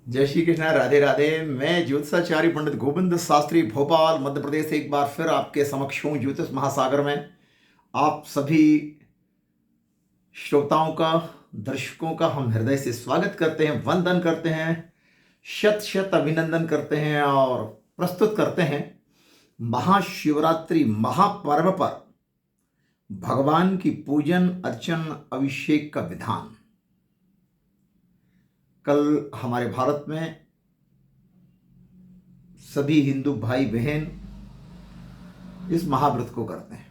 जय श्री कृष्ण, राधे राधे। मैं ज्योतिषाचार्य पंडित गोविंद शास्त्री, भोपाल मध्य प्रदेश से एक बार फिर आपके समक्ष हूँ ज्योतिष महासागर में। आप सभी श्रोताओं का, दर्शकों का हम हृदय से स्वागत करते हैं, वंदन करते हैं, शत शत अभिनंदन करते हैं और प्रस्तुत करते हैं महाशिवरात्रि महापर्व पर भगवान की पूजन अर्चन अभिषेक का विधान। कल हमारे भारत में सभी हिंदू भाई बहन इस महाव्रत को करते हैं।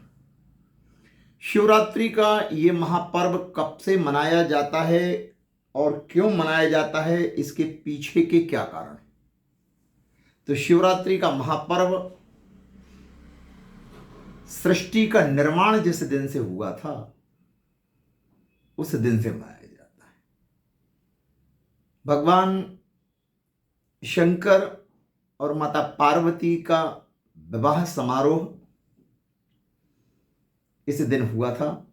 शिवरात्रि का ये महापर्व कब से मनाया जाता है और क्यों मनाया जाता है, इसके पीछे के क्या कारण हैं? तो शिवरात्रि का महापर्व सृष्टि का निर्माण जिस दिन से हुआ था उस दिन से मनाया जाता है। भगवान शंकर और माता पार्वती का विवाह समारोह इस दिन हुआ था,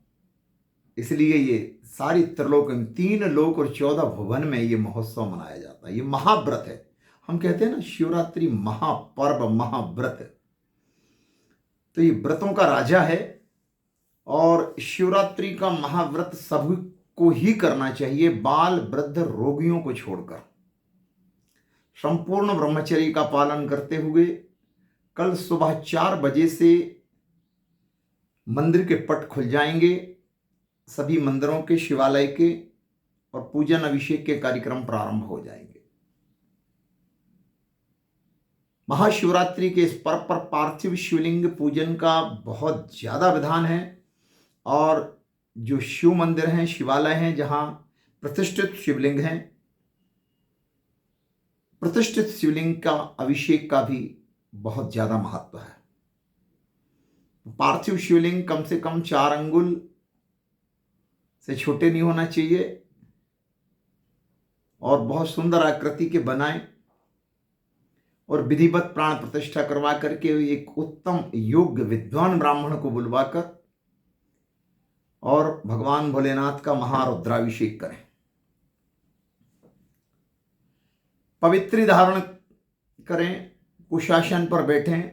इसलिए ये सारी त्रिलोक, 3 लोक और 14 भुवन में ये महोत्सव मनाया जाता है। ये महाव्रत है। हम कहते हैं ना शिवरात्रि महापर्व महाव्रत, तो ये व्रतों का राजा है और शिवरात्रि का महाव्रत सभी को ही करना चाहिए, बाल वृद्ध रोगियों को छोड़कर। संपूर्ण ब्रह्मचर्य का पालन करते हुए कल सुबह 4 बजे से मंदिर के पट खुल जाएंगे, सभी मंदिरों के, शिवालय के, और पूजन अभिषेक के कार्यक्रम प्रारंभ हो जाएंगे। महाशिवरात्रि के इस पर्व पर पार्थिव शिवलिंग पूजन का बहुत ज्यादा विधान है और जो शिव मंदिर हैं, शिवालय हैं, जहां प्रतिष्ठित शिवलिंग हैं, प्रतिष्ठित शिवलिंग का अभिषेक का भी बहुत ज्यादा महत्व है। पार्थिव शिवलिंग कम से कम 4 अंगुल से छोटे नहीं होना चाहिए और बहुत सुंदर आकृति के बनाएं और विधिवत प्राण प्रतिष्ठा करवा करके एक उत्तम योग्य विद्वान ब्राह्मण को बुलवाकर और भगवान भोलेनाथ का महारुद्राभिषेक करें। पवित्र धारण करें, कुशासन पर बैठें,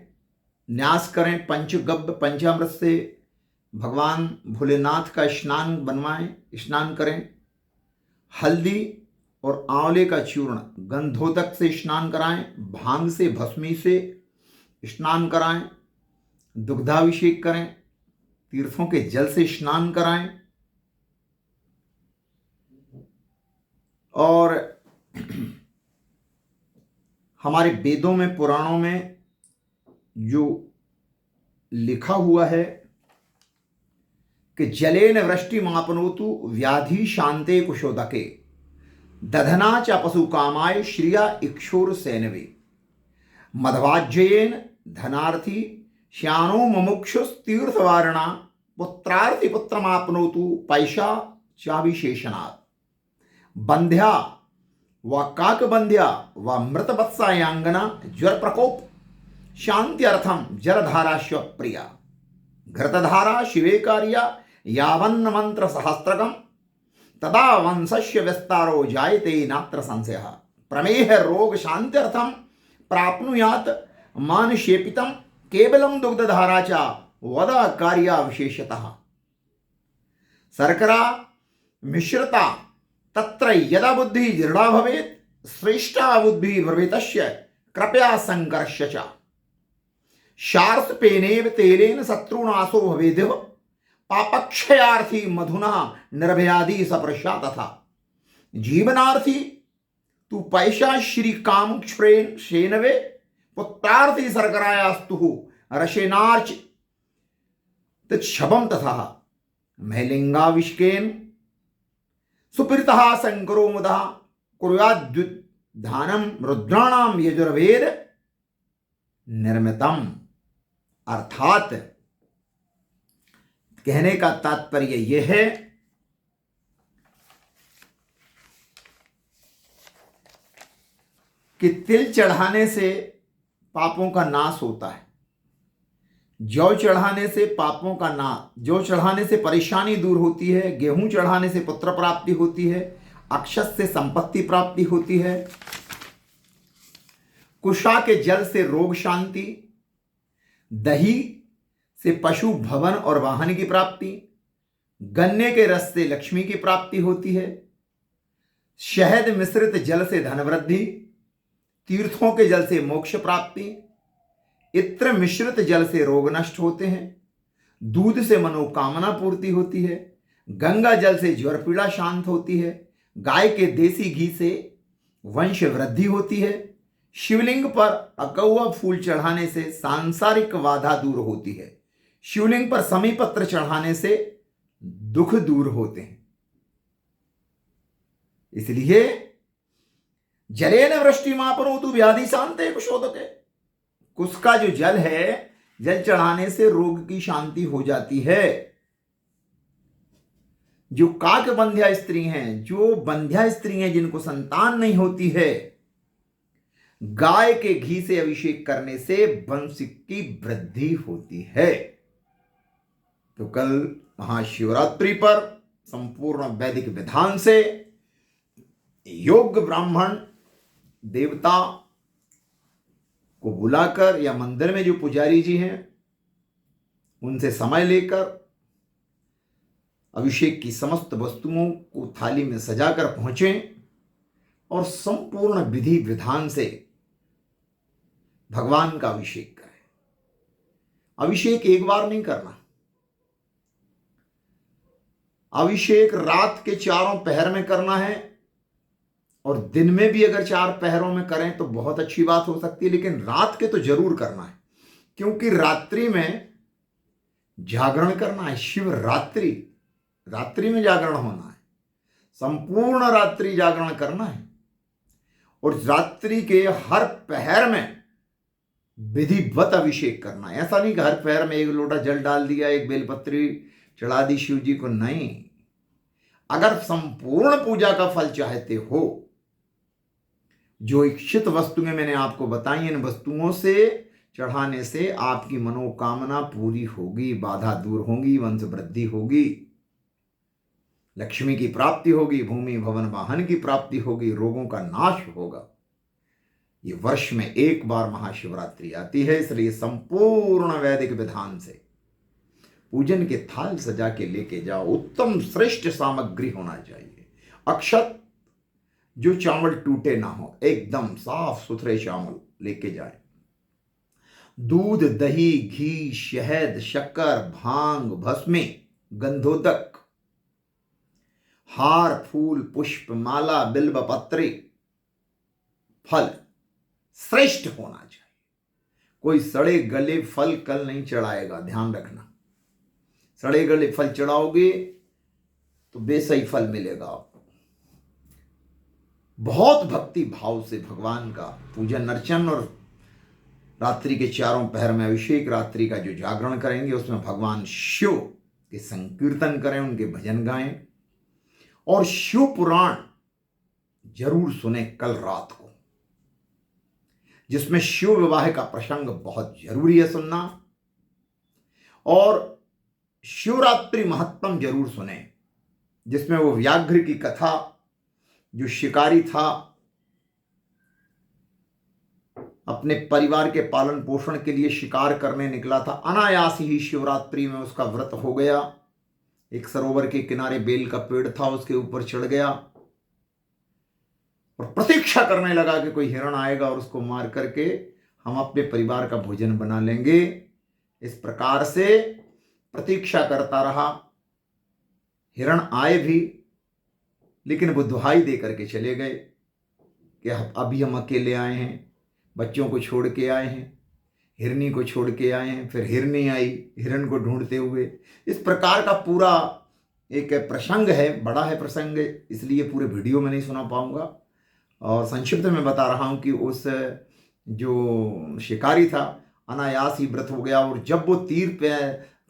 न्यास करें, पंचगव्य पंचामृत से भगवान भोलेनाथ का स्नान बनवाएं, स्नान करें। हल्दी और आंवले का चूर्ण गंधोदक से स्नान कराएं, भांग से, भस्मी से स्नान कराएं, दुग्धाभिषेक करें, तीर्थों के जल से स्नान कराएं और हमारे वेदों में, पुराणों में जो लिखा हुआ है कि जलेन वृष्टि मापनोतु व्याधि शांते कुशोदके दधना च पशु कामाय श्रिया इक्षोर सैनवे मध्वाज्येन धनार्थी श्यानो मुमुक्षुस्तीर्थवारणा पुत्रार्थी पुत्रमापनोतु पैशा चाभिशेषणात् बंध्या व काकबंध्या व मृतवत्सायांगना ज्वर प्रकोप शांत्यर्थम जलधाराश्व प्रिया घृतधारा शिवे कार्या यावन्न मंत्र सहस्त्रकम तदा वंशस्य विस्तारो जायते नात्र संशयः प्रमेह रोग शांत्यर्थम प्राप्नुयात मानशेपितम केवलम दुग्धधारा च वदा कार्या विशेषतः शर्करा मिश्रिता तत्र यदा बुद्धि दृढ़ा भवेत् श्रेष्ठा बुद्धि भवेतस्य कृपया संकर्ष्य च शार्सपेनेव तेलेन शत्रुनाशो भवेदिव पापक्षयार्थी मधुना निर्भयादि सप्रशा तथा जीवनार्थी तु पैशा श्री काम शेनवे पुत्रार्थी शर्करायास्तु रशेनार्च तच्छबम तथा महिलिंगाविष्केन सुपीतः शंकरो मुदा कुर्याद्युद्धानम रुद्राणाम यजुर्वेद निर्मितम। अर्थात कहने का तात्पर्य यह है कि तिल चढ़ाने से पापों का नाश होता है, जौ चढ़ाने से पापों का नाश, जौ चढ़ाने से परेशानी दूर होती है, गेहूं चढ़ाने से पुत्र प्राप्ति होती है, अक्षत से संपत्ति प्राप्ति होती है कुशा के जल से रोग शांति, दही से पशु भवन और वाहन की प्राप्ति, गन्ने के रस से लक्ष्मी की प्राप्ति होती है, शहद मिश्रित जल से धन वृद्धि, तीर्थों के जल से मोक्ष प्राप्ति, इत्र मिश्रित जल से रोग नष्ट होते हैं, दूध से मनोकामना पूर्ति होती है, गंगा जल से ज्वर पीड़ा शांत होती है, गाय के देसी घी से वंश वृद्धि होती है, शिवलिंग पर अकौवा फूल चढ़ाने से सांसारिक बाधा दूर होती है, शिवलिंग पर समी पत्र चढ़ाने से दुख दूर होते हैं। इसलिए जलेन वृष्टिमापनोतु व्याधि शांते कुशोदके, कुश का जो जल है, जल चढ़ाने से रोग की शांति हो जाती है। जो काकबंध्या स्त्री हैं, जो बंध्या स्त्री हैं, जिनको संतान नहीं होती है, गाय के घी से अभिषेक करने से वंश की वृद्धि होती है। तो कल महाशिवरात्रि पर संपूर्ण वैदिक विधान से योग्य ब्राह्मण देवता को बुलाकर या मंदिर में जो पुजारी जी हैं उनसे समय लेकर अभिषेक की समस्त वस्तुओं को थाली में सजाकर पहुंचें और संपूर्ण विधि विधान से भगवान का अभिषेक करें। अभिषेक एक बार नहीं करना, अभिषेक रात के चारों पहर में करना है, और दिन में भी अगर 4 पहरों में करें तो बहुत अच्छी बात हो सकती है, लेकिन रात के तो जरूर करना है, क्योंकि रात्रि में जागरण करना है। शिवरात्रि, रात्रि में जागरण होना है, संपूर्ण रात्रि जागरण करना है, और रात्रि के हर पहर में विधिवत अभिषेक करना है। ऐसा नहीं कि हर पहर में 1 लोटा जल डाल दिया, 1 बेलपत्री चढ़ा दी शिव जी को, नहीं। अगर संपूर्ण पूजा का फल चाहते हो, जो इच्छित वस्तुएं मैंने आपको बताई, इन वस्तुओं से चढ़ाने से आपकी मनोकामना पूरी होगी, बाधा दूर होगी, वंश वृद्धि होगी, लक्ष्मी की प्राप्ति होगी, भूमि भवन वाहन की प्राप्ति होगी, रोगों का नाश होगा। ये वर्ष में एक बार महाशिवरात्रि आती है, इसलिए संपूर्ण वैदिक विधान से पूजन के थाल सजा के लेके जाओ। उत्तम श्रेष्ठ सामग्री होना चाहिए, अक्षत जो चावल टूटे ना हो, एकदम साफ सुथरे चावल लेके जाए। दूध, दही, घी, शहद, शक्कर, भांग, भस्मी, गंधोदक, हार, फूल, पुष्प, माला, बिल्व पत्री, फल श्रेष्ठ होना चाहिए। कोई सड़े गले फल कल नहीं चढ़ाएगा, ध्यान रखना। सड़े गले फल चढ़ाओगे तो बेसही फल मिलेगा आपको। बहुत भक्ति भाव से भगवान का पूजन अर्चन और रात्रि के चारों पहर में अभिषेक, रात्रि का जो जागरण करेंगे उसमें भगवान शिव के संकीर्तन करें, उनके भजन गाएं, और शिव पुराण जरूर सुने कल रात को, जिसमें शिव विवाह का प्रसंग बहुत जरूरी है सुनना, और शिवरात्रि महत्तम जरूर सुने, जिसमें वो व्याघ्र की कथा, जो शिकारी था, अपने परिवार के पालन पोषण के लिए शिकार करने निकला था, अनायास ही शिवरात्रि में उसका व्रत हो गया। एक सरोवर के किनारे बेल का पेड़ था, उसके ऊपर चढ़ गया और प्रतीक्षा करने लगा कि कोई हिरण आएगा और उसको मार करके हम अपने परिवार का भोजन बना लेंगे। इस प्रकार से प्रतीक्षा करता रहा। हिरण आए भी, लेकिन वो दुहाई दे करके चले गए कि अभी हम अकेले आए हैं, बच्चों को छोड़ के आए हैं, हिरनी को छोड़ के आए हैं। फिर हिरनी आई हिरण को ढूंढते हुए। इस प्रकार का पूरा एक प्रसंग है, बड़ा है प्रसंग, इसलिए पूरे वीडियो में नहीं सुना पाऊंगा और संक्षिप्त में बता रहा हूं कि उस जो शिकारी था अनायास ही व्रत हो गया, और जब वो तीर पे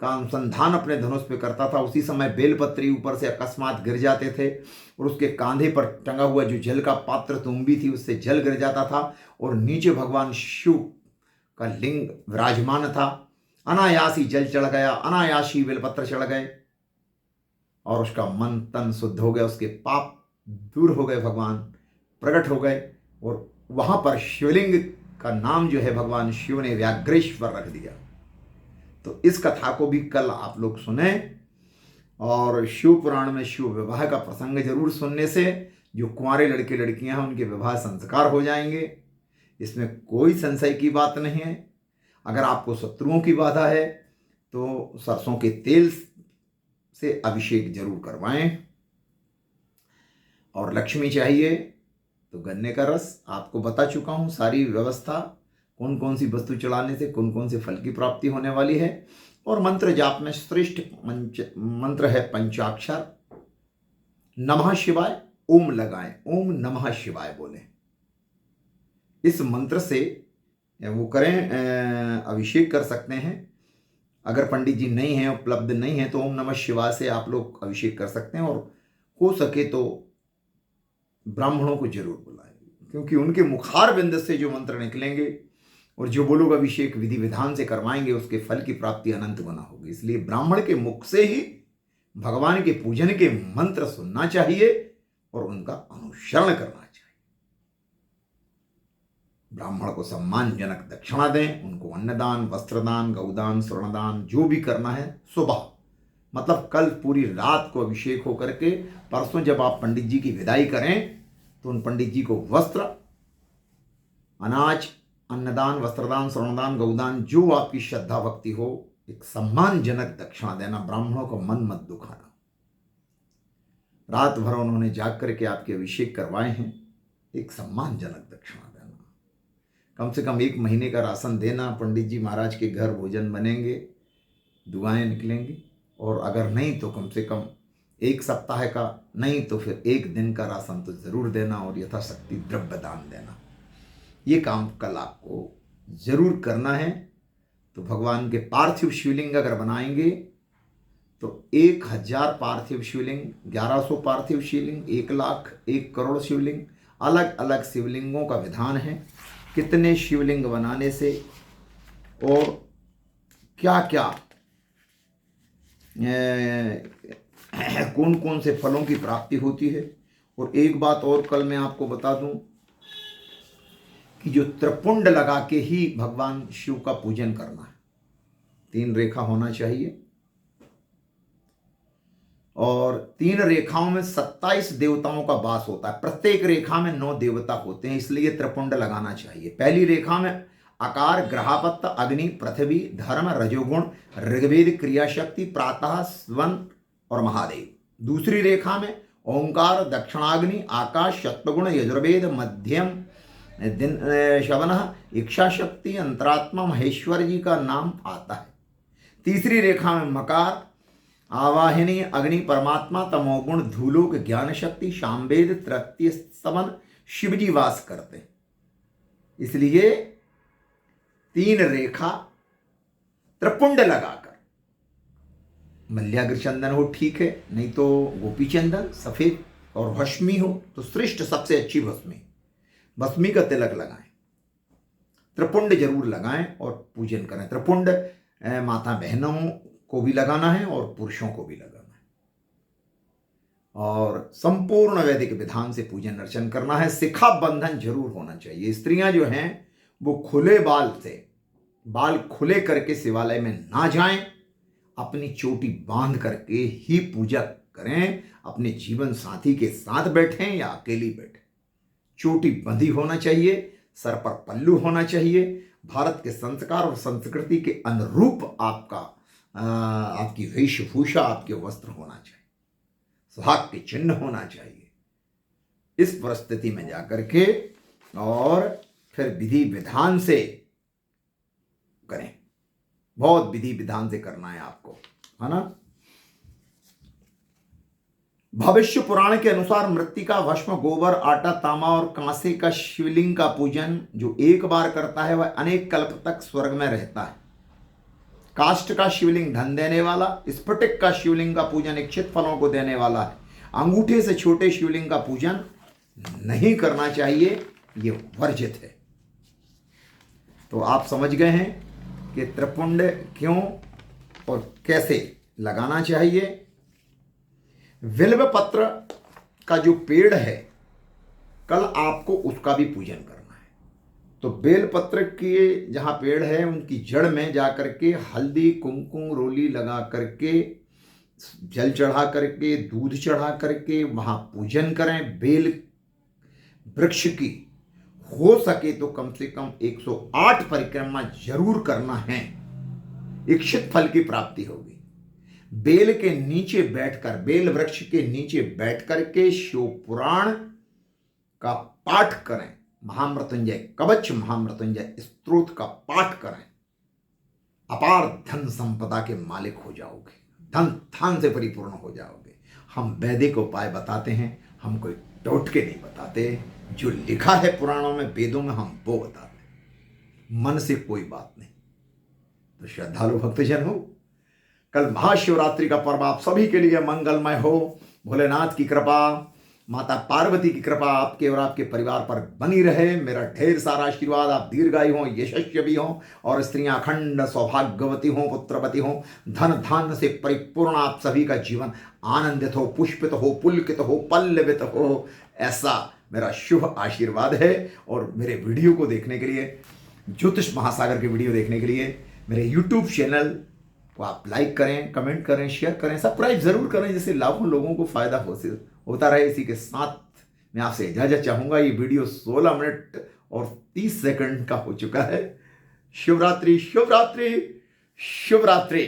का अनुसंधान अपने धनुष पे करता था, उसी समय बेलपत्री ऊपर से अकस्मात गिर जाते थे और उसके कांधे पर टंगा हुआ जो जल का पात्र तुम्बी थी उससे जल गिर जाता था, और नीचे भगवान शिव का लिंग विराजमान था। अनायास ही जल चढ़ गया, अनायास ही बेलपत्र चढ़ गए और उसका मन तन शुद्ध हो गया, उसके पाप दूर हो गए, भगवान प्रकट हो गए। और वहां पर शिवलिंग का नाम जो है भगवान शिव ने व्याघ्रेश्वर रख दिया। तो इस कथा को भी कल आप लोग सुने, और शिव पुराण में शिव विवाह का प्रसंग जरूर सुनने से जो कुंवारे लड़के लड़कियां हैं उनके विवाह संस्कार हो जाएंगे। इसमें कोई संशय की बात नहीं है। अगर आपको शत्रुओं की बाधा है तो सरसों के तेल से अभिषेक जरूर करवाएं, और लक्ष्मी चाहिए तो गन्ने का रस। आपको बता चुका हूं सारी व्यवस्था, कौन कौन सी वस्तु चढ़ाने से कौन कौन से फल की प्राप्ति होने वाली है। और मंत्र जाप में श्रेष्ठ मंत्र है पंचाक्षर नमः शिवाय। ओम लगाएं, ओम नमः शिवाय बोलें। इस मंत्र से वो करें, अभिषेक कर सकते हैं। अगर पंडित जी नहीं हैं, उपलब्ध नहीं है, तो ओम नमः शिवाय से आप लोग अभिषेक कर सकते हैं। और हो सके तो ब्राह्मणों को जरूर बुलाएं, क्योंकि उनके मुखार बिंद से जो मंत्र निकलेंगे और जो वो लोग अभिषेक विधि विधान से करवाएंगे उसके फल की प्राप्ति अनंत गुना होगी। इसलिए ब्राह्मण के मुख से ही भगवान के पूजन के मंत्र सुनना चाहिए और उनका अनुसरण करना चाहिए। ब्राह्मण को सम्मानजनक दक्षिणा दें, उनको अन्नदान, वस्त्रदान, गौदान, स्वर्णदान जो भी करना है सुबह, मतलब कल पूरी रात को अभिषेक होकर के परसों जब आप पंडित जी की विदाई करें तो उन पंडित जी को वस्त्र, अनाज, अन्नदान, वस्त्रदान, स्वर्णदान, गौदान जो आपकी श्रद्धा भक्ति हो, एक सम्मानजनक दक्षिणा देना। ब्राह्मणों को मन मत दुखाना। रात भर उन्होंने जाग करके आपके अभिषेक करवाए हैं, एक सम्मानजनक दक्षिणा देना। कम से कम 1 महीने का राशन देना। पंडित जी महाराज के घर भोजन बनेंगे, दुआएं निकलेंगी। और अगर नहीं तो कम से कम 1 सप्ताह का, नहीं तो फिर 1 दिन का राशन तो जरूर देना, और यथाशक्ति द्रव्य दान देना। ये काम कल आपको जरूर करना है। तो भगवान के पार्थिव शिवलिंग अगर बनाएंगे तो 1000 पार्थिव शिवलिंग, 1100 पार्थिव शिवलिंग, 1 लाख, 1 करोड़ शिवलिंग, अलग अलग शिवलिंगों का विधान है। कितने शिवलिंग बनाने से और क्या क्या कौन कौन से फलों की प्राप्ति होती है। और एक बात और कल मैं आपको बता दूं कि जो त्रिपुंड लगा के ही भगवान शिव का पूजन करना है। 3 रेखा होना चाहिए, और 3 रेखाओं में 27 देवताओं का वास होता है। प्रत्येक रेखा में 9 देवता होते हैं, इसलिए त्रिपुंड लगाना चाहिए। पहली रेखा में आकार, ग्रहापत्य, अग्नि, पृथ्वी, धर्म, रजोगुण, ऋग्वेद, क्रियाशक्ति, प्रातः, स्वन और महादेव। दूसरी रेखा में ओंकार, दक्षिणाग्नि, आकाश, सत्वगुण, यजुर्वेद, मध्यम, दिन शवन, इच्छा शक्ति, अंतरात्मा, महेश्वर जी का नाम आता है। तीसरी रेखा में मकार, आवाहिनी, अग्नि, परमात्मा, तमोगुण, धूलोक, ज्ञान शक्ति, शामवेद, तृतीय स्तवन, शिवजी वास करते हैं। इसलिए 3 रेखा त्रिपुंड लगाकर, मल्याग्र चंदन हो ठीक है, नहीं तो गोपी चंदन सफेद और भस्मी हो तो श्रेष्ठ, सबसे अच्छी भस्मी, भस्मी का तिलक लगाएं। त्रिपुंड जरूर लगाएं और पूजन करें। त्रिपुंड माता बहनों को भी लगाना है और पुरुषों को भी लगाना है, और संपूर्ण वैदिक विधान से पूजन अर्चन करना है। शिखा बंधन जरूर होना चाहिए। स्त्रियां जो हैं वो खुले बाल से, बाल खुले करके शिवालय में ना जाएं, अपनी चोटी बांध करके ही पूजा करें। अपने जीवन साथी के साथ बैठें या अकेली बैठें, चोटी बंधी होना चाहिए, सर पर पल्लू होना चाहिए। भारत के संस्कार और संस्कृति के अनुरूप आपकी वेशभूषा, आपके वस्त्र होना चाहिए, सुहाग के चिन्ह होना चाहिए। इस परिस्थिति में जाकर के और फिर विधि विधान से करें। बहुत विधि विधान से करना है आपको, है ना। भविष्य पुराण के अनुसार मृत्तिका, भस्म, गोबर, आटा, तांबा और कांसे का शिवलिंग का पूजन जो एक बार करता है वह अनेक कल्प तक स्वर्ग में रहता है। काष्ठ का शिवलिंग धन देने वाला, स्फटिक का शिवलिंग का पूजन इच्छित फलों को देने वाला है। अंगूठे से छोटे शिवलिंग का पूजन नहीं करना चाहिए, ये वर्जित है। तो आप समझ गए हैं कि त्रिपुंड क्यों और कैसे लगाना चाहिए। बिल्व पत्र का जो पेड़ है, कल आपको उसका भी पूजन करना है। तो बेलपत्र के जहाँ पेड़ है उनकी जड़ में जा करके हल्दी कुमकुम रोली लगा करके जल चढ़ा करके दूध चढ़ा करके वहाँ पूजन करें। बेल वृक्ष की हो सके तो कम से कम 108 परिक्रमा जरूर करना है, इच्छित फल की प्राप्ति होगी। बेल के नीचे बैठकर, बेल वृक्ष के नीचे बैठ करके शिव पुराण का पाठ करें, महामृत्युंजय कवच महामृत्युंजय स्तोत्र का पाठ करें, अपार धन संपदा के मालिक हो जाओगे, धन धान से परिपूर्ण हो जाओगे। हम वैदिक उपाय बताते हैं, हम कोई टोटके नहीं बताते। जो लिखा है पुराणों में वेदों में हम वो बताते हैं, मन से कोई बात नहीं। तो श्रद्धालु भक्तजन हो, कल महाशिवरात्रि का पर्व आप सभी के लिए मंगलमय हो। भोलेनाथ की कृपा, माता पार्वती की कृपा आपके और आपके परिवार पर बनी रहे। मेरा ढेर सारा आशीर्वाद, आप दीर्घायु हो, यशस्वी हो और स्त्रियां अखंड सौभाग्यवती हो, पुत्रवती हो, धन धान्य से परिपूर्ण आप सभी का जीवन आनंदित हो, पुष्पित हो, पुलकित हो, पल्लवित हो, ऐसा मेरा शुभ आशीर्वाद है। और मेरे वीडियो को देखने के लिए, ज्योतिष महासागर के वीडियो देखने के लिए मेरे यूट्यूब चैनल को आप लाइक करें, कमेंट करें, शेयर करें, सब्सक्राइब जरूर करें, जिससे लाखों लोगों को फायदा होता रहे। इसी के साथ मैं आपसे इजाजत चाहूंगा। ये वीडियो 16 मिनट और 30 सेकंड का हो चुका है। शिवरात्रि शिवरात्रि शिवरात्रि।